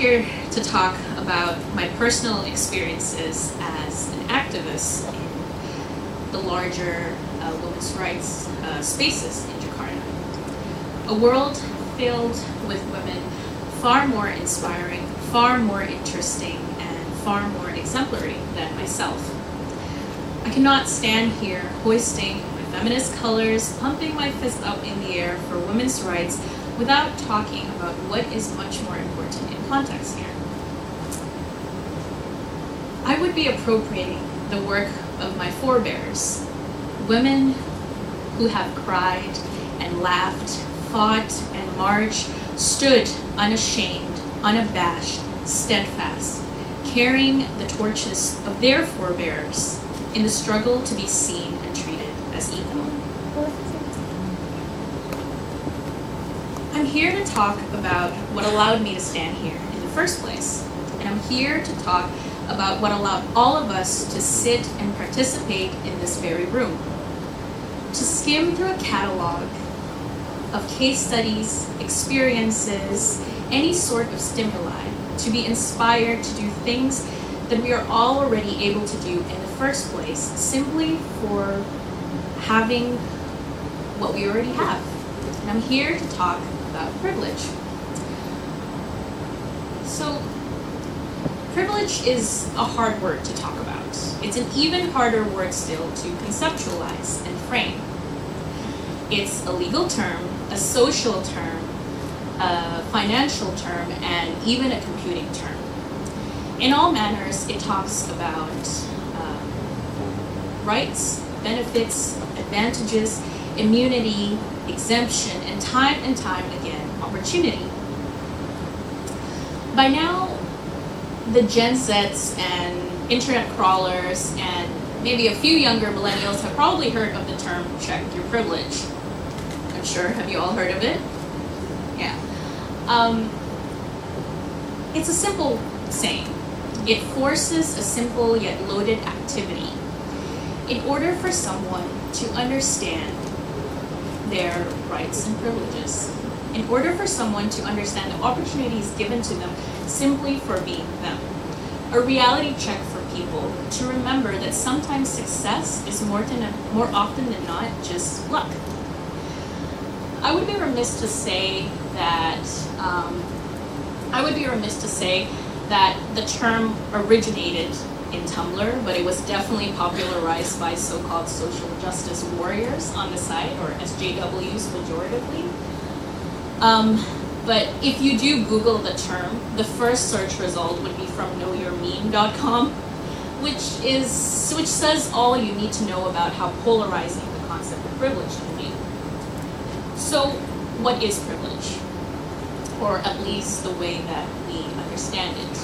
here to talk about my personal experiences as an activist in the larger women's rights spaces in Jakarta. A world filled with women far more inspiring, far more interesting, and far more exemplary than myself. I cannot stand here hoisting my feminist colors, pumping my fist up in the air for women's rights without talking about what is much more important in context here. I would be appropriating the work of my forebears, women who have cried and laughed, fought and marched, stood unashamed, unabashed, steadfast, carrying the torches of their forebears in the struggle to be seen and treated as equal. I'm here to talk about what allowed me to stand here in the first place. And I'm here to talk about what allowed all of us to sit and participate in this very room. To skim through a catalog of case studies, experiences, any sort of stimuli, to be inspired to do things that we are all already able to do in the first place, simply for having what we already have. And I'm here to talk about privilege. So, privilege is a hard word to talk about. It's an even harder word still to conceptualize and frame. It's a legal term, a social term, a financial term, and even a computing term. In all manners, it talks about rights, benefits, advantages, immunity, exemption, and time again, opportunity. By now, the Gen Zs and internet crawlers and maybe a few younger millennials have probably heard of the term check your privilege. I'm sure, have you all heard of it? Yeah. It's a simple saying. It forces a simple yet loaded activity in order for someone to understand their rights and privileges, in order for someone to understand the opportunities given to them simply for being them. A reality check for people to remember that sometimes success is more often than not just luck. I would be remiss to say that the term originated in Tumblr, but it was definitely popularized by so-called social justice warriors on the site, or SJWs pejoratively. But if you do Google the term, the first search result would be from knowyourmeme.com, which says all you need to know about how polarizing the concept of privilege can be. So, what is privilege? Or at least the way that we understand it.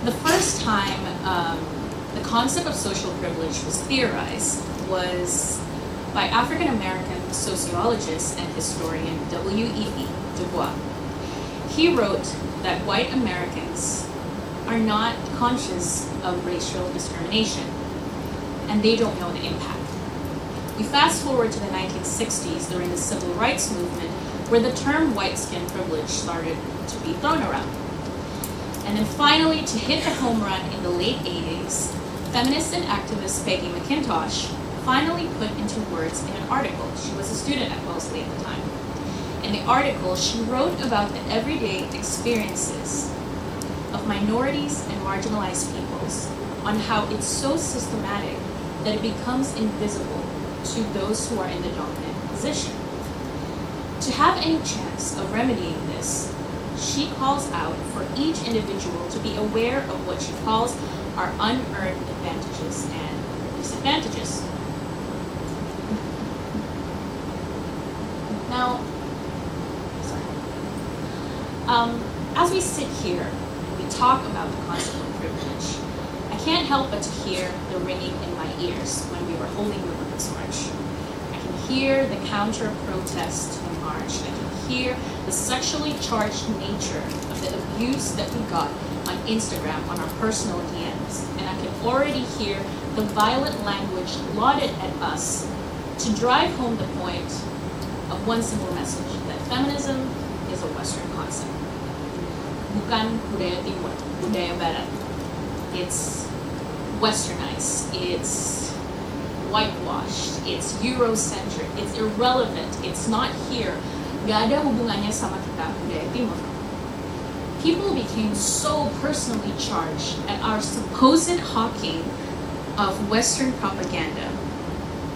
The first time the concept of social privilege was theorized was by African American sociologist and historian W.E.B. Du Bois. He wrote that white Americans are not conscious of racial discrimination, and they don't know the impact. We fast forward to the 1960s during the civil rights movement, where the term white skin privilege started to be thrown around. And then finally, to hit the home run in the late 80s, feminist and activist Peggy McIntosh finally put into words in an article. She was a student at Wellesley at the time. In the article, she wrote about the everyday experiences of minorities and marginalized peoples, on how it's so systematic that it becomes invisible to those who are in the dominant position. To have any chance of remedying this, she calls out for each individual to be aware of what she calls our unearned advantages and disadvantages. Now, as we sit here and we talk about the concept of privilege, I can't help but to hear the ringing in my ears when we were holding the Women's March. I can hear the counter-protest to the march. I can hear the sexually charged nature of the abuse that we got on Instagram on our personal DMs. And I can already hear the violent language lauded at us to drive home the point of one simple message, that feminism is a Western concept. bukan budaya timur, budaya barat. It's westernized, it's whitewashed, it's Eurocentric, it's irrelevant, it's not here. Gak ada hubungannya sama kita, budaya timur. People became so personally charged at our supposed hawking of Western propaganda,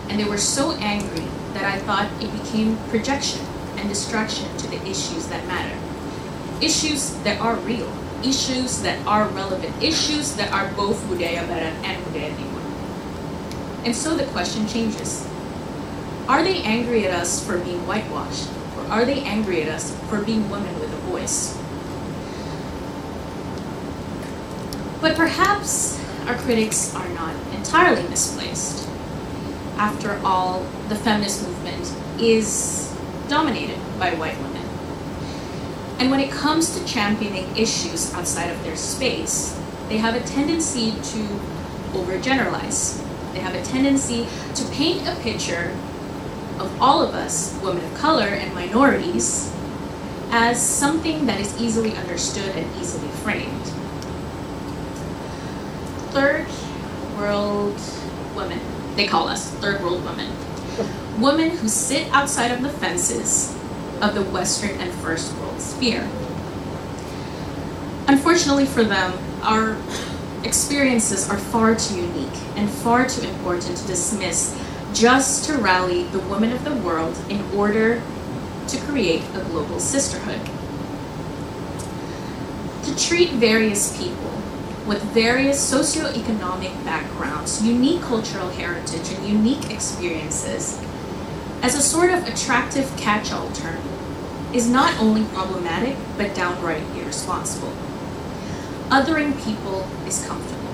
and they were so angry that I thought it became projection and distraction to the issues that matter. Issues that are real, issues that are relevant, issues that are both budaya barat and budaya timur. And so the question changes. Are they angry at us for being whitewashed? Or are they angry at us for being women with a voice? But perhaps our critics are not entirely misplaced. After all, the feminist movement is dominated by white women. And when it comes to championing issues outside of their space, they have a tendency to overgeneralize. They have a tendency to paint a picture of all of us, women of color and minorities, as something that is easily understood and easily framed. Third world women, they call us third world women. Women who sit outside of the fences of the Western and first world sphere. Unfortunately for them, our experiences are far too unique and far too important to dismiss just to rally the women of the world in order to create a global sisterhood. To treat various people with various socioeconomic backgrounds, unique cultural heritage, and unique experiences as a sort of attractive catch-all term is not only problematic, but downright irresponsible. Othering people is comfortable.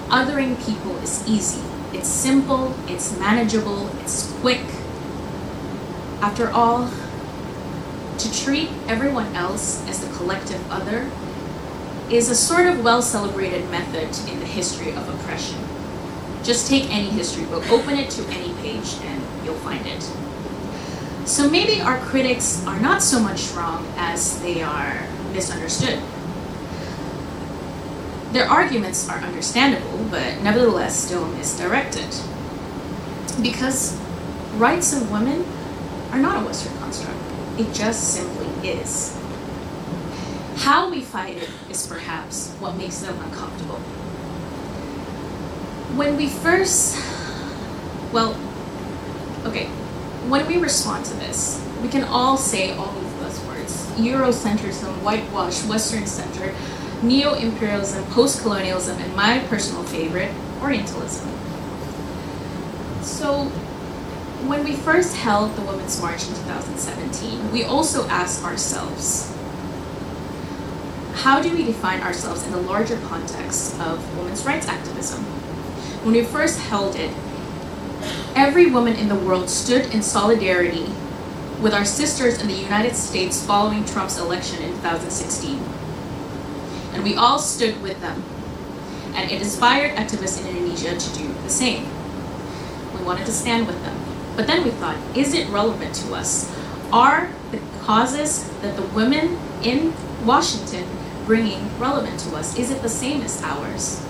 Othering people is easy. It's simple, it's manageable, it's quick. After all, to treat everyone else as the collective other is a sort of well-celebrated method in the history of oppression. Just take any history book, open it to any page, and you'll find it. So maybe our critics are not so much wrong as they are misunderstood. Their arguments are understandable, but nevertheless still misdirected. Because rights of women are not a Western construct. It just simply is. How we fight it is perhaps what makes them uncomfortable. When we respond to this, we can all say all these buzzwords: Eurocentrism, whitewash, Western-centered, neo-imperialism, post-colonialism, and my personal favorite, Orientalism. So, when we first held the Women's March in 2017, we also asked ourselves, how do we define ourselves in the larger context of women's rights activism? When we first held it, every woman in the world stood in solidarity with our sisters in the United States following Trump's election in 2016. And we all stood with them. And it inspired activists in Indonesia to do the same. We wanted to stand with them. But then we thought, is it relevant to us? Are the causes that the women in Washington bringing relevant to us? Is it the same as ours?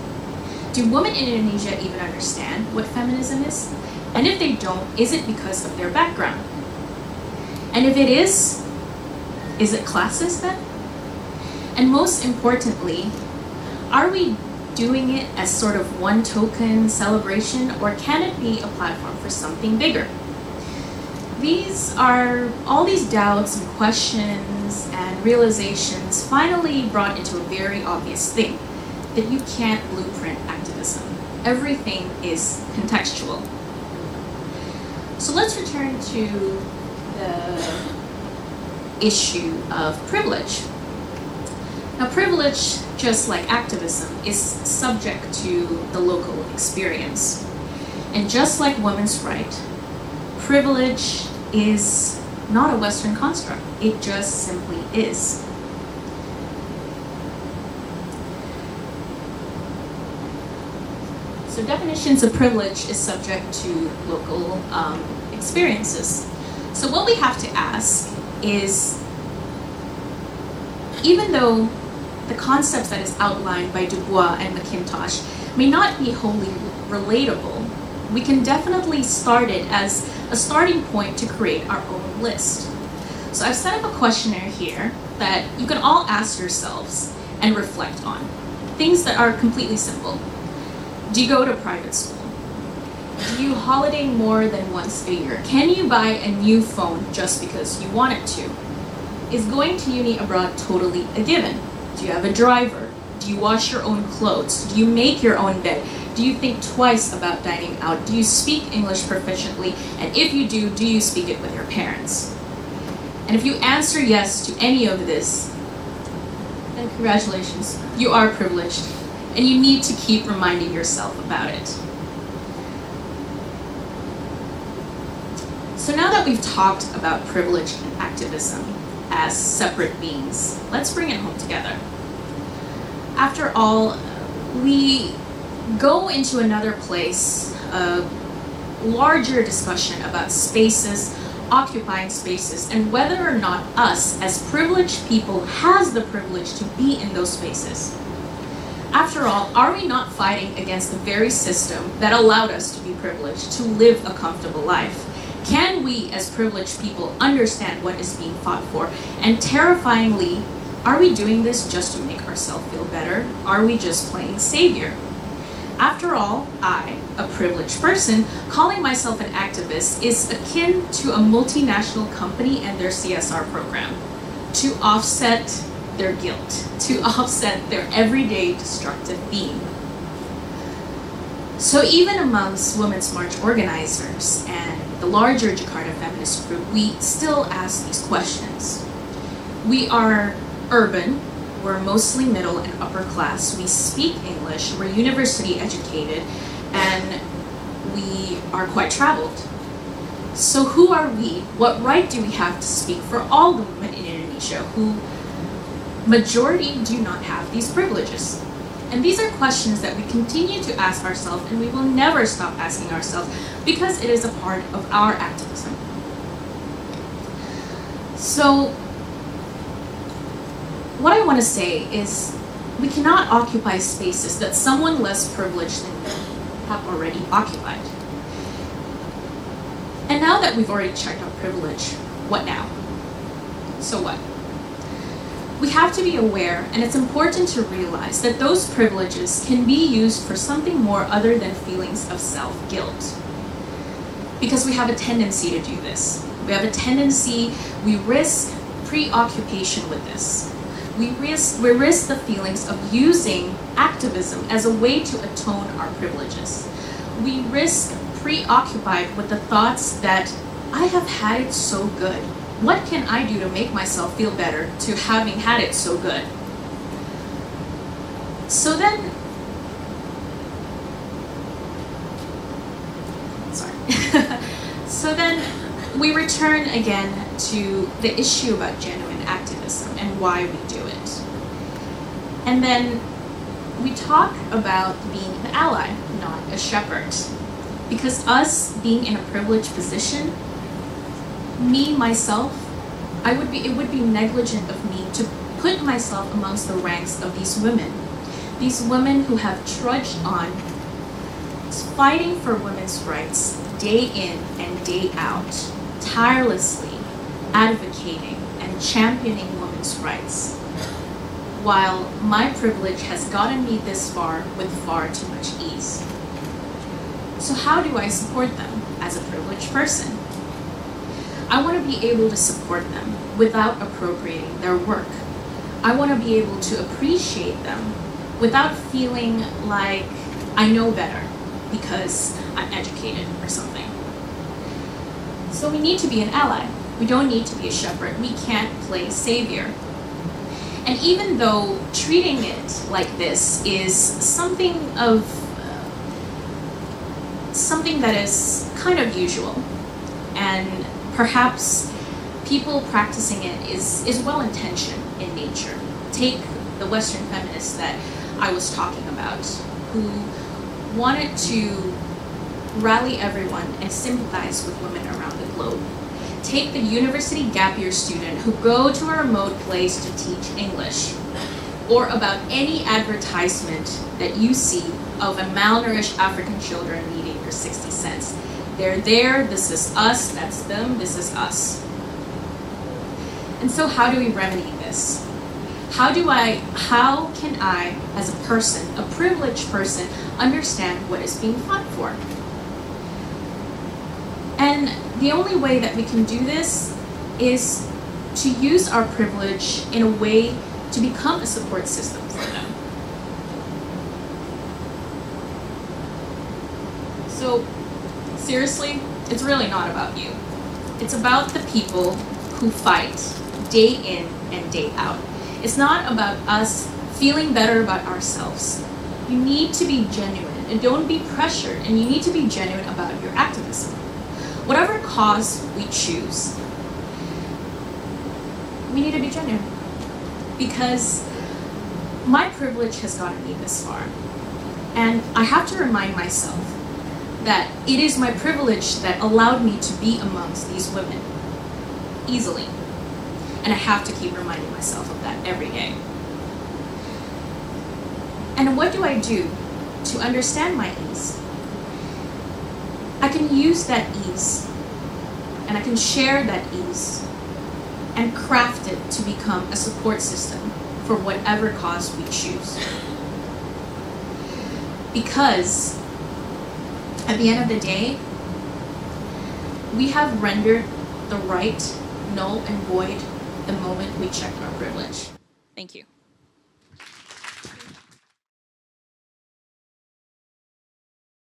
Do women in Indonesia even understand what feminism is? And if they don't, is it because of their background? And if it is it classist then? And most importantly, are we doing it as sort of one token celebration, or can it be a platform for something bigger? All these doubts and questions and realizations finally brought into a very obvious thing, that you can't blueprint activism. Everything is contextual. So let's return to the issue of privilege. Now, privilege, just like activism, is subject to the local experience. And just like women's right, privilege is not a Western construct. It just simply is. So definitions of privilege is subject to local experiences. So what we have to ask is, Even though the concepts that is outlined by Du Bois and McIntosh may not be wholly relatable, we can definitely start it as a starting point to create our own list. So I've set up a questionnaire here that you can all ask yourselves and reflect on. Things that are completely simple. Do you go to private school? Do you holiday more than once a year? Can you buy a new phone just because you want it to? Is going to uni abroad totally a given? Do you have a driver? Do you wash your own clothes? Do you make your own bed? Do you think twice about dining out? Do you speak English proficiently? And if you do you speak it with your parents? And if you answer yes to any of this, then congratulations, you are privileged, and you need to keep reminding yourself about it. So now that we've talked about privilege and activism as separate beings, let's bring it home together. After all, we go into another place, a larger discussion about spaces, occupying spaces, and whether or not us as privileged people has the privilege to be in those spaces. After all, are we not fighting against the very system that allowed us to be privileged, to live a comfortable life? Can we as privileged people understand what is being fought for? And terrifyingly, are we doing this just to make ourselves feel better? Are we just playing savior? After all, I, a privileged person, calling myself an activist is akin to a multinational company and their CSR program, to offset their guilt, to offset their everyday destructive being. So even amongst Women's March organizers and the larger Jakarta feminist group, we still ask these questions. We are urban, we're mostly middle and upper class, we speak English, we're university educated, and we are quite traveled. So who are we? What right do we have to speak for all the women in Indonesia who majority do not have these privileges? And these are questions that we continue to ask ourselves, and we will never stop asking ourselves because it is a part of our activism. So what I want to say is we cannot occupy spaces that someone less privileged than me have already occupied. And now that we've already checked out privilege, what now? So what? We have to be aware, and it's important to realize that those privileges can be used for something more other than feelings of self-guilt. Because we have a tendency to do this. We have a tendency, we risk preoccupation with this. We risk the feelings of using activism as a way to atone our privileges. We risk preoccupied with the thoughts that I have had it so good. What can I do to make myself feel better to having had it so good? So then, we return again to the issue about genuine activism and why we do it. And then we talk about being an ally, not a shepherd. Because us being in a privileged position, me, myself, it would be negligent of me to put myself amongst the ranks of these women who have trudged on, fighting for women's rights day in and day out, tirelessly advocating and championing women's rights, while my privilege has gotten me this far with far too much ease. So how do I support them as a privileged person? I want to be able to support them without appropriating their work. I want to be able to appreciate them without feeling like I know better because I'm educated or something. So we need to be an ally. We don't need to be a shepherd. We can't play savior. And even though treating it like this is something that is kind of usual, and perhaps people practicing it is well-intentioned in nature. Take the Western feminists that I was talking about, who wanted to rally everyone and sympathize with women around the globe. Take the university gap year student who go to a remote place to teach English, or about any advertisement that you see of a malnourished African children needing their 60 cents. They're there, this is us, that's them, this is us. And so how do we remedy this? How can I, as a person, a privileged person, understand what is being fought for? And the only way that we can do this is to use our privilege in a way to become a support system for them. So, seriously, it's really not about you. It's about the people who fight day in and day out. It's not about us feeling better about ourselves. You need to be genuine and don't be pressured, and you need to be genuine about your activism. Whatever cause we choose, we need to be genuine. Because my privilege has gotten me this far. And I have to remind myself that it is my privilege that allowed me to be amongst these women easily. And I have to keep reminding myself of that every day. And what do I do to understand my ease? I can use that ease, and I can share that ease, and craft it to become a support system for whatever cause we choose. Because at the end of the day, we have rendered the right null and void the moment we check our privilege. Thank you.